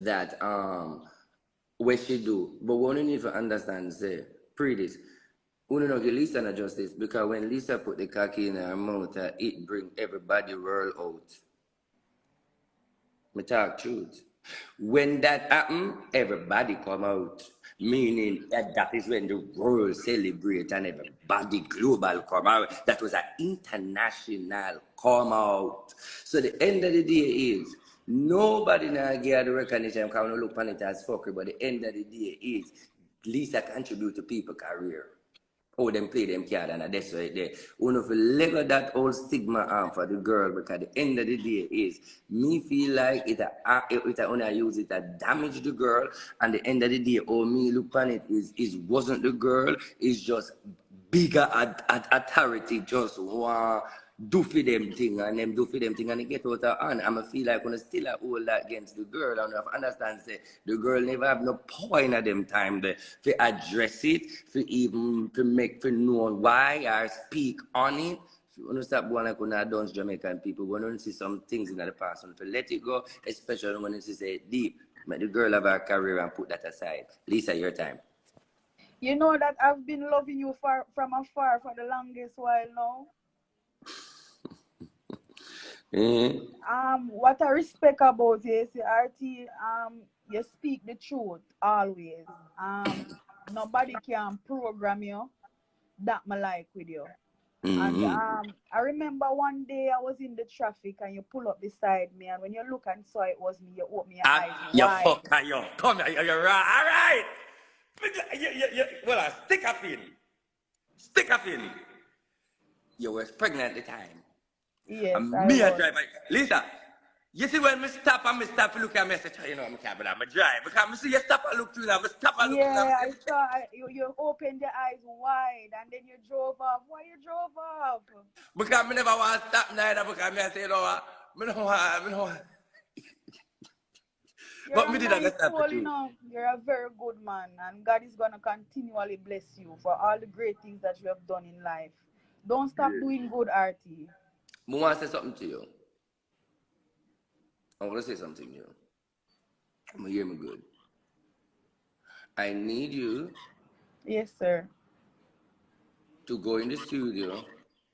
that what she do. But what you need to understand, say, pre this. We don't give Lisa not justice because when Lisa put the cocky in her mouth, it bring everybody roll out. Me talk truth. When that happen, everybody come out. Meaning that is when the world celebrate and everybody global come out. That was an international come out. So the end of the day is nobody now get the recognition because we look upon it as fuckery, but the end of the day is Lisa contribute to people career. Oh, them play them card and that's right there. One of the level that old stigma on for the girl because at the end of the day is me feel like it only use it to damage the girl and the end of the day oh me look on it is wasn't the girl, it's just bigger authority just want do for them thing and them do for them thing and they get out of hand. I'ma feel like when I still hold that against the girl and I understand say the girl never have no power in them time there to address it, to even to make to know why or speak on it. When you stop going like when dance Jamaican people, when you see some things in the past, when you let it go, especially when you say deep, make the girl have her career and put that aside. Lisa, your time. You know that I've been loving you from afar for the longest while now. What I respect about you is RT, you speak the truth always. Nobody can program you. That my like with you. And I remember one day I was in the traffic and you pull up beside me, and when you look and saw it was me, you open your eyes You wide. fucker, you. Come here, you're right. All right. Well, stick up in. Stick up in. You was pregnant at the time. Yes, And I me a was. drive. Lisa, you see when me stop and me stop to look at me, I say, you know, I'm cabin, I'm a drive. Because me see you stop and look through that, me stop and look through that. Yeah, I saw you opened your eyes wide and then you drove off. Why you drove off? Because me never want to stop neither, because me I say, you know what, me don't want, me don't want. You're But a me did not nice stop the soul, you truth. know. You're a very good man, and God is gonna continually bless you for all the great things that you have done in life. Don't stop doing good, RT. I want to say something to you. I want to say something to you. I'm going to hear me good. I need you Yes, sir. to go in the studio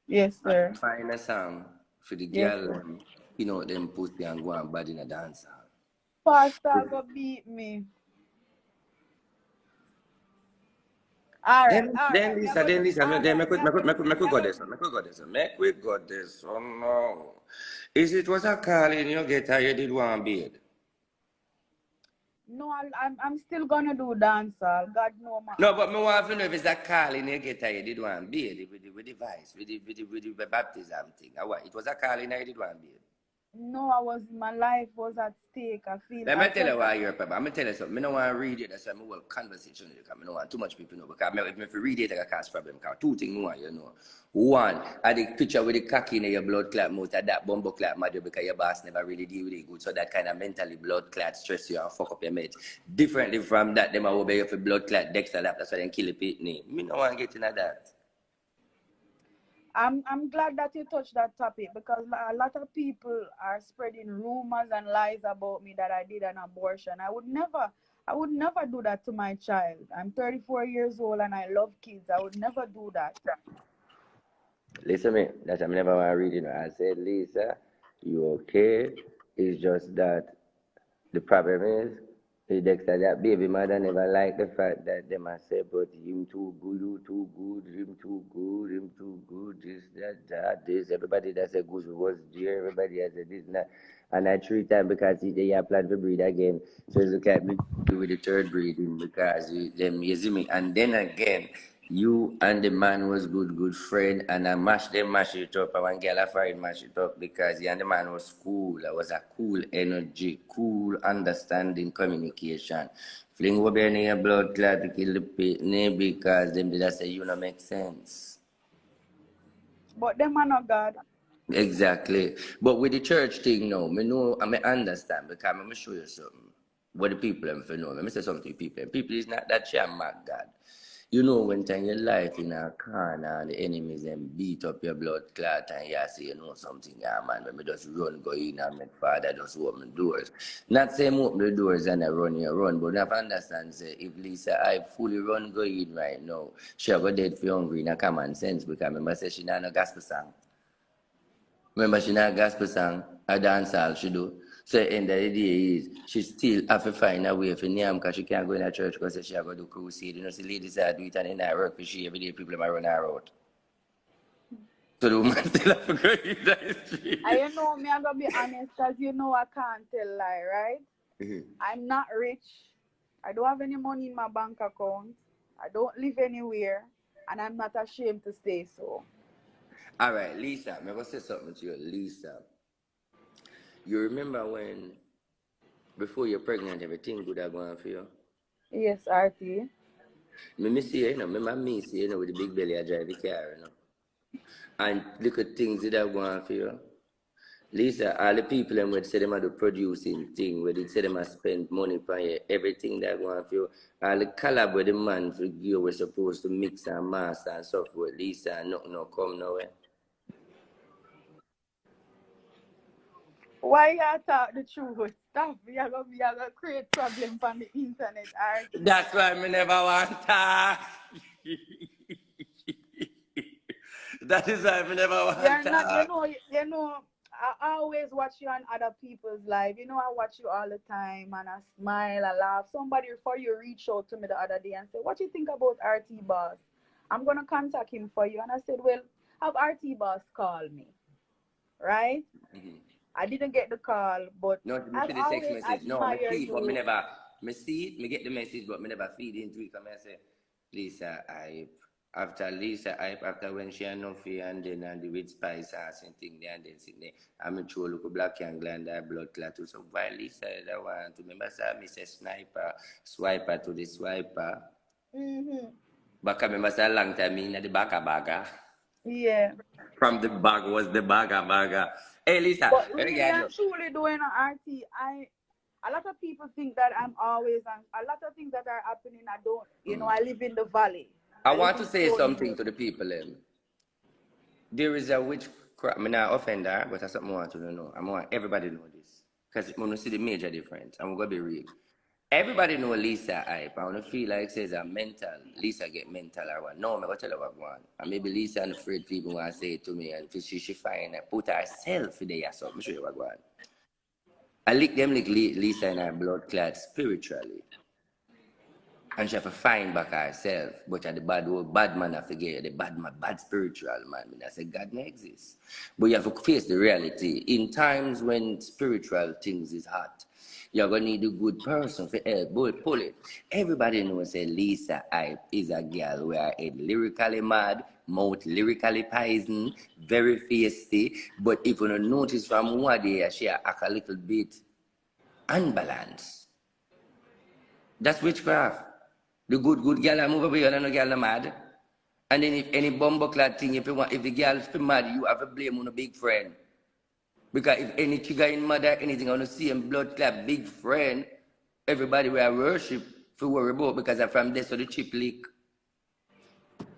Yes, sir. and find a song for the Yes, girl sir. and you know them pussy and go and bad in a dance hall. Pastor go beat me. All right. Me I go. Then Lisa, All then right. Me I go. make we Me I go go. this one, make we go this one, make we go this one now. Is it was a calling you get her, you did one bed? No, I'm still gonna do dancehall. God know my No, but heart. me want to know if it's a calling you get her, you did one bed with the vice, with the baptism thing. What? It was a calling you did one bed. No, I was. My life was at stake. I feel. Let I me tell felt you that. why you're a problem. I'm gonna tell you something. I don't want to read it. That's why I want conversation with you. Because I don't want too much people know. Because if you read it, I can cause problem. Because two things I want you know. One, I the picture with the cocky in your blood clot mouth, that bumbo clot mad you because your boss never really deal with it good. So that kind of mentally blood clot stress you and fuck up your mate. Differently from that, them I obey you for blood clot Dexter lap. That's why they kill the pitney. Me no want to get into that. I'm glad that you touched that topic because a lot of people are spreading rumors and lies about me that I did an abortion. I would never do that to my child. I'm 34 years old and I love kids. I would never do that. Listen me, that's I never want to read it. I said, Lisa, you okay? It's just that the problem is Dexter, that baby mother never liked the fact that them I say, but him too good, you too good, him too good, him too good, this. Everybody that said good was there, everybody has said this and that. And I 3 times because they have planned to breed again. So it's look at me with the third breeding because them, you see me. And then again, you and the man was good friend, and I mash it up. And one girl I find mash it up because you and the man was cool. I was a cool energy, cool understanding communication. Fling over in your blood clot to kill the pitney because them did I say you know make sense. But them are not God. Exactly. But with the church thing now, me know I may understand because I'm gonna show you something. What the people have for know. Let me say something to people. People is not that sham mad God. You know, when time your life in a corner and the enemies and beat up your blood clot and you say, you know something, yeah, man, when me just run, go in and my father just open doors. Not saying open the doors and I run you run, but I understand, say, if Lisa, I fully run, go in right now, she go dead for hungry in a common sense because remember, say she not no gospel song. Remember, she not gospel song, a dance all she do. So end of the day is she still have to find a way for name because she can't go in a church because she have to do crusade. You know, see ladies that do it and then I work for she every day people might run her out. So the woman still have to go in the street. I know me, I'm gonna be honest, because you know I can't tell lie, right? I'm not rich. I don't have any money in my bank account. I don't live anywhere, and I'm not ashamed to say so. All right, Lisa, I'm going to say something to you. Lisa, you remember when, before you're pregnant, everything good are going for you? Yes, RT. Me see you, you know, me see you, you know, with the big belly, I drive the car, you know. And look at things that are going for you. Lisa, all the people them would say them are the producing thing, where they say them are spend money for you, everything that going for you. All the collab with the man for you were supposed to mix and master and stuff with Lisa and nothing no come nowhere. Why you talk the truth? Stuff you gonna create problem on the internet, RT. That's why me never want to. That is why me never want You're not, to. I always watch you on other people's live. You know, I watch you all the time and I smile, I laugh. Somebody before you reach out to me the other day and say, what you think about RT Boss? I'm gonna contact him for you. And I said, well, have RT Boss call me. Right? I didn't get the call, but No, me I've see the text always message. No, me admired see it, but me you. never. Me see it, me get the message, but me never feed into it. Come and say, Lisa, I after Lisa, I after when she enough and then and the with spice and thing there and then sitting there. I'm a true look black young and that blood clot too. So why Lisa that want to remember say me say sniper, swiper to the swiper. Mm-hmm. But I remember say a long time in the baga. Yeah. From the bag was the baga. Hey Lisa, But let me really get and you. truly doing an RT, a lot of people think that I'm always on a lot of things that are happening. I don't, I live in the valley. I I live want to in say Stony something Brook. to the people. There is a witchcraft. I'm not offend her, but that's something I want you to know. I want everybody to know this. Because when you see the major difference, I'm going to be real. Everybody know Lisa hype. I want to feel like says a mental. Lisa get mental or what. No, I'm going to tell her what going. And maybe Lisa and afraid people want to say it to me and she find put herself there. So I'm show you what going. I lick them like Lisa in her blood clot spiritually. And she have to find back herself. But at the bad man have to get the bad man, bad spiritual man. I say God may exist. But you have to face the reality. In times when spiritual things is hot, you're gonna need a good person for help. Pull it. Everybody knows that Lisa Hype is a girl where head lyrically mad, mouth lyrically poison, very feisty. But if you don't notice from one day she act a little bit unbalanced. That's witchcraft. The good girl I move away and no girl mad. And then if any bumbo clad thing, if the girl is mad, you have to blame on a big friend. Because if any trigger in mother, anything on the same blood clad big friend, everybody will worship for worry about because I'm from there so the chip leak.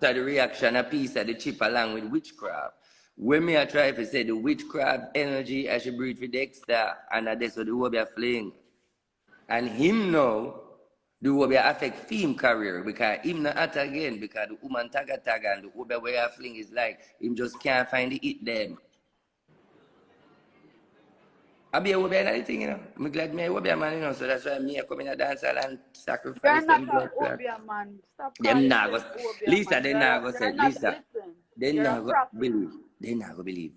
So the reaction a piece of the chip along with witchcraft. When me I try to say the witchcraft energy I should breathe for Dexter and that's what the obeah fling. And him now, the obeah affect film career because him not at again because the woman tag and the obeah way I fling is like him just can't find the hit them. I be a obeah anything, I'm glad me a obeah man, so that's why me I come in a dance and You're sacrifice not them a blood clot. Obeah man. Stop Them calling nah go yourself Obeah Lisa, man. they nah go You're say, not. Lisa, Listen. they You're a nah go prophet. believe. They nah go believe.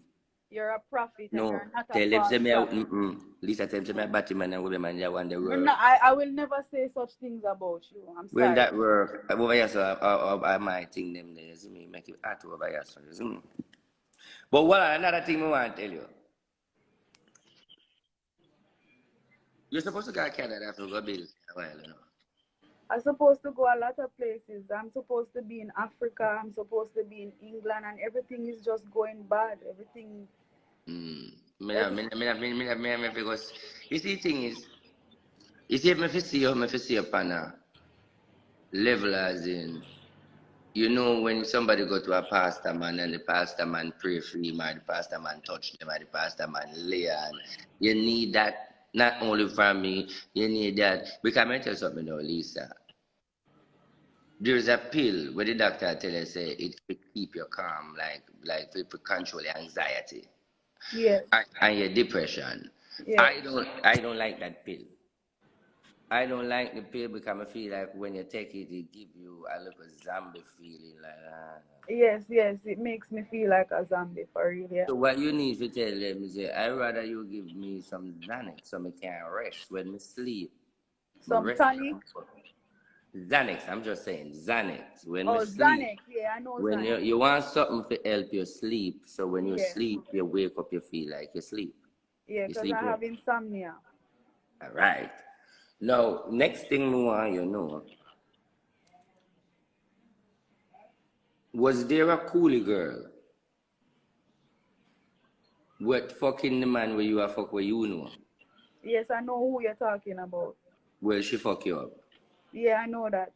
You're a prophet, and No, you're not a tell them false say me prophet. Lisa tell them say me a batty man and obeah man, they want the Me world. not, I will never say such things about you. I'm When sorry. that work, over here, so I might think them there, you see me, make it hard over here, so you see me. But what another thing I want to tell you, you're supposed to go to Canada to go build a while. I'm supposed to go a lot of places. I'm supposed to be in Africa. I'm supposed to be in England, and everything is just going bad. Everything, everything. Because you see, the thing is, you see, if I see you, if I see you on a level as in. You know, when somebody go to a pastor man and the pastor man pray for him, or the pastor man touch them, or the pastor man lay on, you need that not only from me, you need that. Because I tell you something now, Lisa. There's a pill where the doctor tell you say it will keep you calm, like it will control your anxiety Yes. and your depression. Yes. I don't like that pill. I don't like the pill because I feel like when you take it, it give you a little zombie feeling like Yes, yes, it makes me feel like a zombie for real, yeah. So what you need to tell them is that I rather you give me some Xanax so I can rest when I sleep. Me Some rest. tonic. Xanax, I'm just saying Xanax. When I Oh, sleep, Xanax, yeah, I know when Xanax. you want something to help you sleep, so when you Yeah, sleep, you wake up, you feel like you sleep. yeah, You because sleep I well. have insomnia. All right. Now, next thing we want you know, was there a coolie girl what fucking the man where you are fuck where you know? Yes, I know who you're talking about. Well, she fuck you up. Yeah, I know that.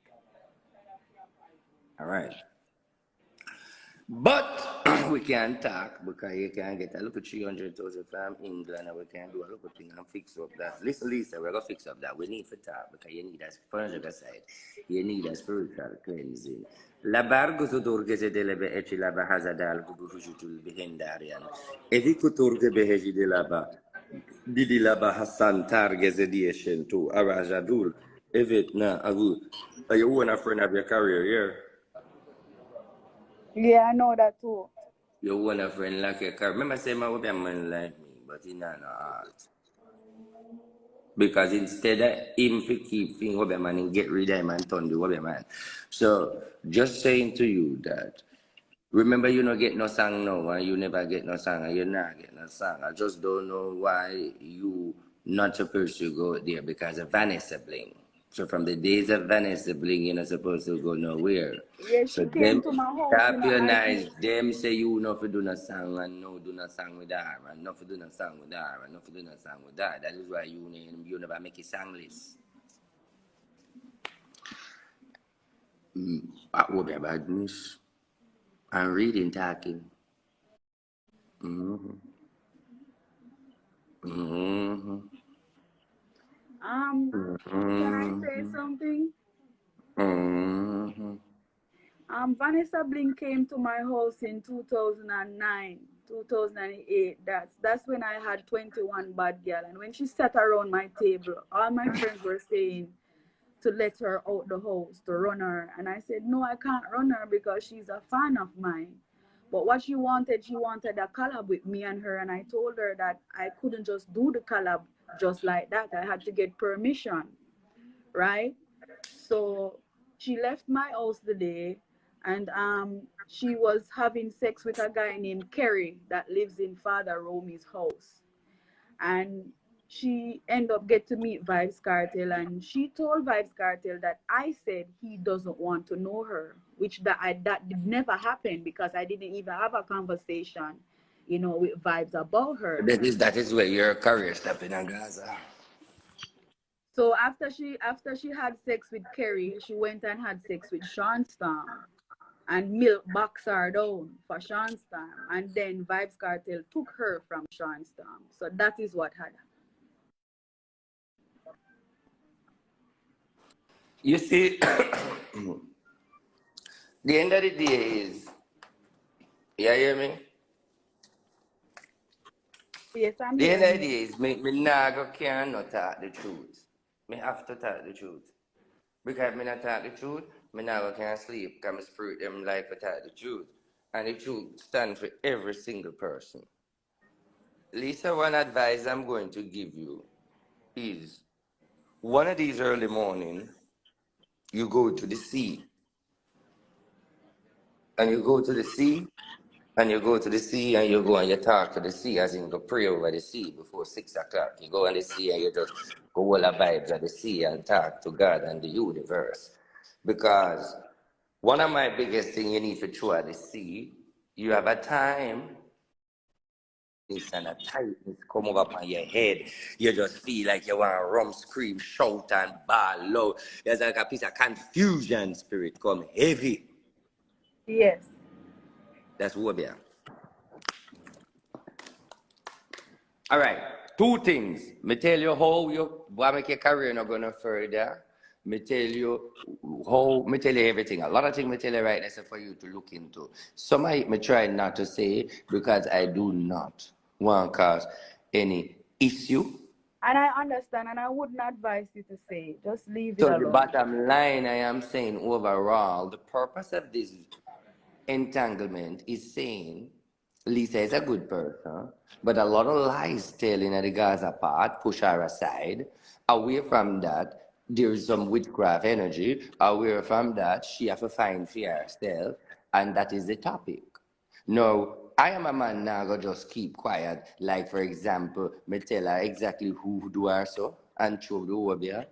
All right. But we can talk because you can get a little 300,000 from England and we can do a little thing and fix up that. Listen, Lisa, we're going to fix up that. We need to talk because you need a spiritual side. You need a spiritual cleansing. La bargo to dorgeze delle beeci la bahaza dal gubuhujutul bihendarian. E vi kuturge beheji de la ba. Didi la bahasan targeze dieshen to arajadul. Evet na avu. You want a friend of your career, yeah? Yeah, I know that too. You want a friend like a car. Remember, say my woman man like me, but he not no heart. Because instead of him to keep thing woman man and get rid of him and turn the woman man. So just saying to you that remember you not get no song now and you never get no song and you not get no song. I just don't know why you not supposed to go there because of Vanessa Bling. So from the days of Vanessa Bling, you're not supposed to go nowhere. Yeah, So she came them to my house, tap your RT. nice, them say you not for do no song and no do no song with her and not for do no song with her and not for do no song with her. That is why you never make a song list. What about news? I'm reading talking. Mm-hmm. Mm-hmm. Um, can I say Mm-hmm. something? Mm-hmm. Vanessa Blink came to my house in 2009, 2008. That's when I had 21 bad girl. And when she sat around my table, all my friends were saying to let her out the house, to run her. And I said, no, I can't run her because she's a fan of mine. But what she wanted a collab with me and her. And I told her that I couldn't just do the collab just like that. I had to get permission, right? So she left my house the day, and she was having sex with a guy named Kerry that lives in Father Romy's house. And she ended up get to meet Vibes Cartel, and she told Vibes Cartel that I said he doesn't want to know her, which that did never happen because I didn't even have a conversation, with Vibes about her. That is where your career stepping in Gaza. So after she had sex with Kerry, she went and had sex with Sean Storm. And Milk boxed her down for Sean Storm. And then Vibes Cartel took her from Sean Storm. So that is what had happened. You see, the end of the day is, you hear me? Yes, I'm The end of hearing the you. day is, me nah go can not talk the truth. Me have to talk the truth. Because me not talk the truth, me now can't sleep because my spirit them like to talk the truth. And the truth stands for every single person. Lisa, one advice I'm going to give you is one of these early morning, you go to the sea. And you go to the sea, and you go to the sea, and you go and you talk to the sea, as in go pray over the sea before 6 o'clock. You go on the sea and you just go all the vibes of the sea and talk to God and the universe. Because one of my biggest things you need to throw at the sea, you have a time this and a tightness come over upon your head. You just feel like you want to rum, scream, shout, and bawl low. There's like a piece of confusion spirit come heavy. Yes. That's obeah. All right. Two things. Me tell you how you want make your career not gonna further. Me tell you how. Me tell you everything. A lot of things me tell you right now for you to look into. Some I me try not to say because I do not want to cause any issue. And I understand, and I wouldn't advise you to say it. Just leave it So the alone. bottom line I am saying overall, the purpose of this entanglement is saying Lisa is a good person, but a lot of lies telling at the Gaza part, push her aside. Away from that, there is some witchcraft energy. Away from that, she have to find for herself, and that is the topic. No, I am a man now, go just keep quiet. Like, for example, me tell her exactly who do her so, and throw the obeah,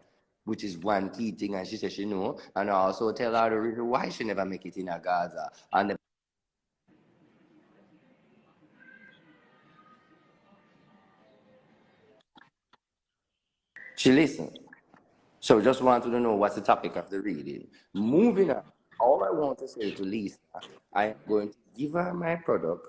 which is one key thing, and she said she know, and I also tell her the reason why she never make it in a Gaza. And she listened. So just wanted to know what's the topic of the reading. Moving on, all I want to say to Lisa, I am going to give her my product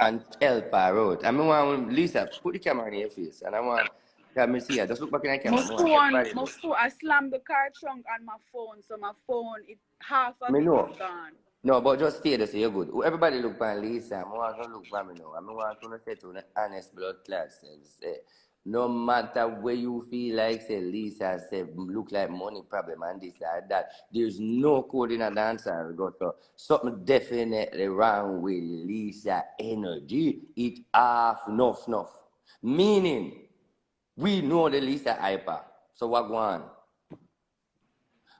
and help her out. I mean, want Lisa, put the camera in your face, and I want, let me see her. Just look back in the camera. I want everybody know. I slammed the car trunk on my phone, so my phone, half of Me it is know. gone. No, but just stay there so you're good. Everybody look at Lisa. I want to look at me now. I want to say to the honest blood clad self, say, no matter where you feel like, say, Lisa say, look like money problem and this and that, there's no code in a dancer. Got so something definitely wrong with Lisa energy. It half enough. Meaning, we know the Lisa hyper. So what go on?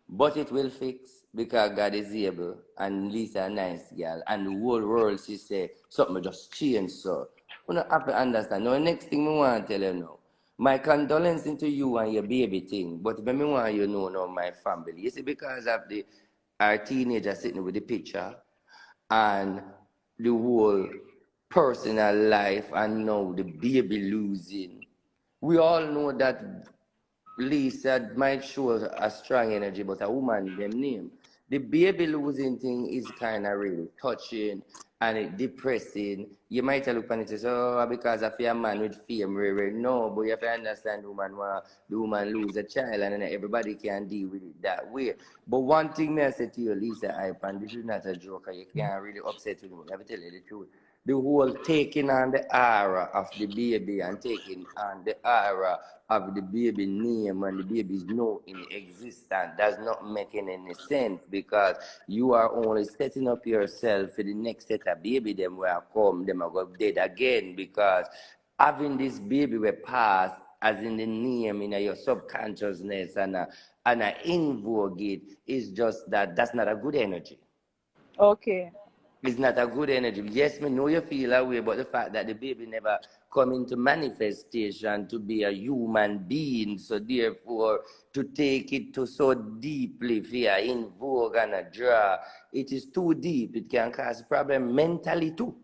But it will fix because God is able and Lisa a nice girl and the whole world she say something just change so. You don't have to understand. Now the next thing I want to tell you now. My condolences to you and your baby thing, but when me want you know now my family. You see, because of the our teenager sitting with the picture and the whole personal life and now the baby losing. We all know that Lisa might show a strong energy, but a woman them name. The baby losing thing is kind of really touching and it depressing. You might look at it and say, oh, because of a man with fame, really. No, but you have to understand the woman lose a child and then everybody can deal with it that way. But one thing may I say to you, Lisa Hype, and this is not a joke, you can't really upset with me. I have to tell you the truth. The whole taking on the aura of the baby and taking on the aura of the baby name and the baby's no in existence does not make any sense because you are only setting up yourself for the next set of baby them will come, them are go dead again because having this baby will pass as in the name in your subconsciousness and invoke it is just that's not a good energy. Okay. It's not a good energy. Yes, me know you feel that way, but the fact that the baby never come into manifestation to be a human being, so therefore to take it to so deeply fear in vogue and a draw, it is too deep. It can cause problem mentally too.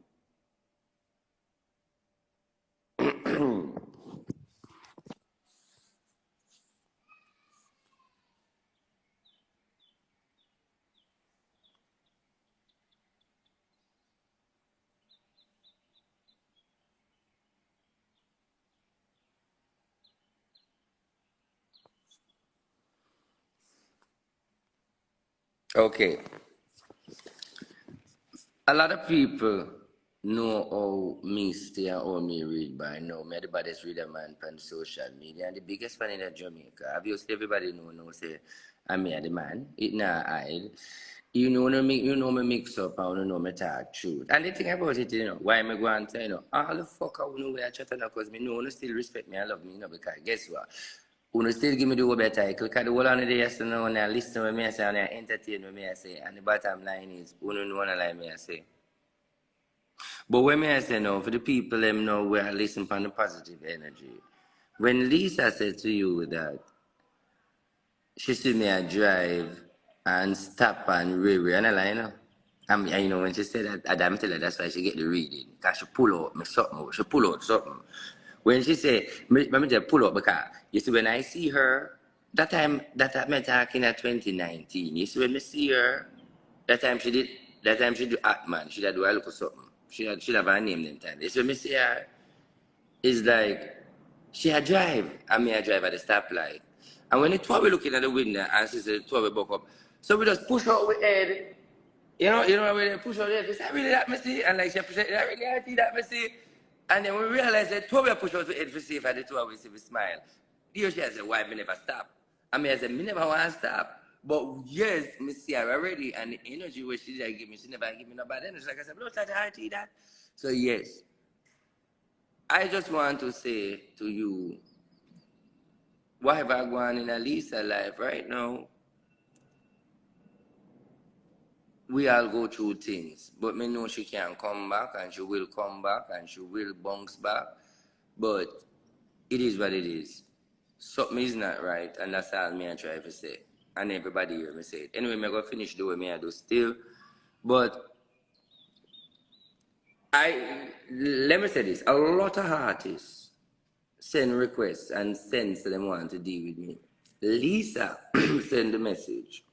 Okay. A lot of people know how me stay and how me read by now. Me the baddest reader man on social media and the biggest fan in Jamaica. Obviously everybody know say I'm me the man. It not hide. You know me mix up and you know me talk truth. And the thing about it, why me go and say, all the fuck I know where I chat because me know you still respect me and love me, because guess what? You still give me the over title because the whole of the day yesterday when I listen to me I say and I entertain me I say and the bottom line is you don't know what I me I say. But when me I say no, for the people them know where I listen from the positive energy. When Lisa said to you that she see me I drive and stop and rear and I like, when she said that, I'm telling her that's why she get the reading. Because she pull out me something. She pull out something. When she say, let me just pull out because, you see, when I see her, that time me talking at 2019. You see when me see her, that time she do act man. She did do a little something. She have her name them time. You see when me see her, it's like she had drive and me I drive at the stoplight. And when the two we looking at the window and she said the two we buck up. So we just push out with head. You know when they push out there, is that really that messy? And like she push out, that really I see that messy. And then we realize that two we push out with head for safe and the two we see we smile. Here she said, why me never stop? I mean I said, me never want to stop. But yes, me see her already and the energy where she did give me, she never give me no bad energy. Like I said, don't touch her that. So yes. I just want to say to you, whatever going in Alisa's life right now, we all go through things. But me know she can come back and she will come back and she will bounce back. But it is what it is. Something is not right and that's all me I try to say. And everybody hear me say it. Anyway, me go finish the way me I do still. But let me say this, a lot of artists send requests and send them want to deal with me. Lisa send the message.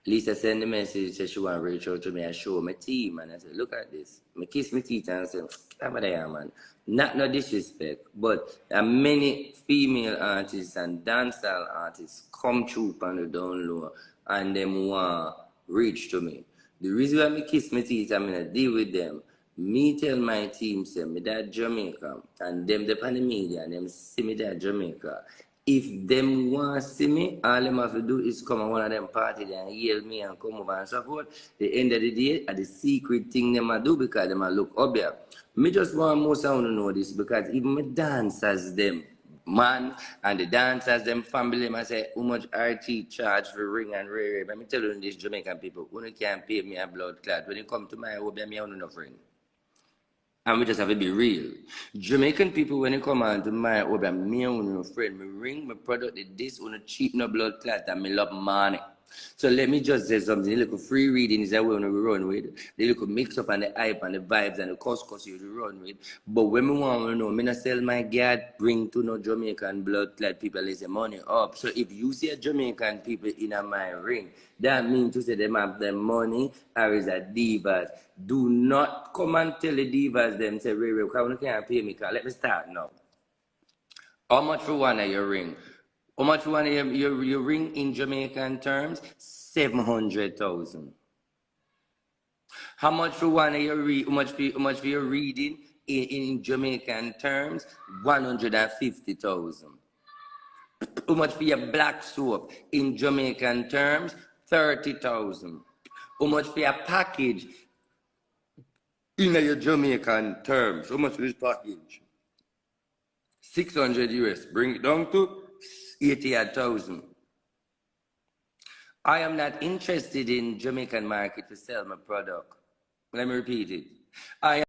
Lisa send the message, said she want to reach out to me and show my team. And I said, look at this. I kiss my teeth and I said, come there, man. Not no disrespect, but many female artists and dancehall artists come through on the down low and them want reach to me. The reason why I kiss my teeth, I'm going to deal with them. Me tell my team, say, me that Jamaica, and them depend on the media, and them see me that Jamaica. If them want to see me, all them have to do is come on one of them parties and yell me and come over and so forth. The end of the day, are the secret thing them do because them look obeah. Me just want most of you to know this because even me dancers them, man, and the dancers them family, them I say, how much RT charge for ring and rare. Let me tell you this Jamaican people, you can't pay me a blood clot. When you come to my obeah, me have no friend. And we just have to be real. Jamaican people, when they come on to my over me and my friend, me ring my product, this on a cheap no blood clot and me love money. So let me just say something. The little free reading is that we run with. The little mix up and the hype and the vibes and the cost you run with. But when me want to know, me not sell my God bring to no Jamaican blood clot people is the money up. So if you see a Jamaican people in a my ring, that means to say them have the money or is a divas. Do not come and tell the divas them say, Ray, because you can't pay me. Let me start now. How much for one of your ring? How much for one of your ring in Jamaican terms? 700,000. How much for one of your how much for your reading in Jamaican terms? 150,000. How much for your black soap in Jamaican terms? 30,000. How much for your package in your Jamaican terms? How much for this package? 600 US. Bring it down to 88,000. I am not interested in Jamaican market to sell my product. Let me repeat it. I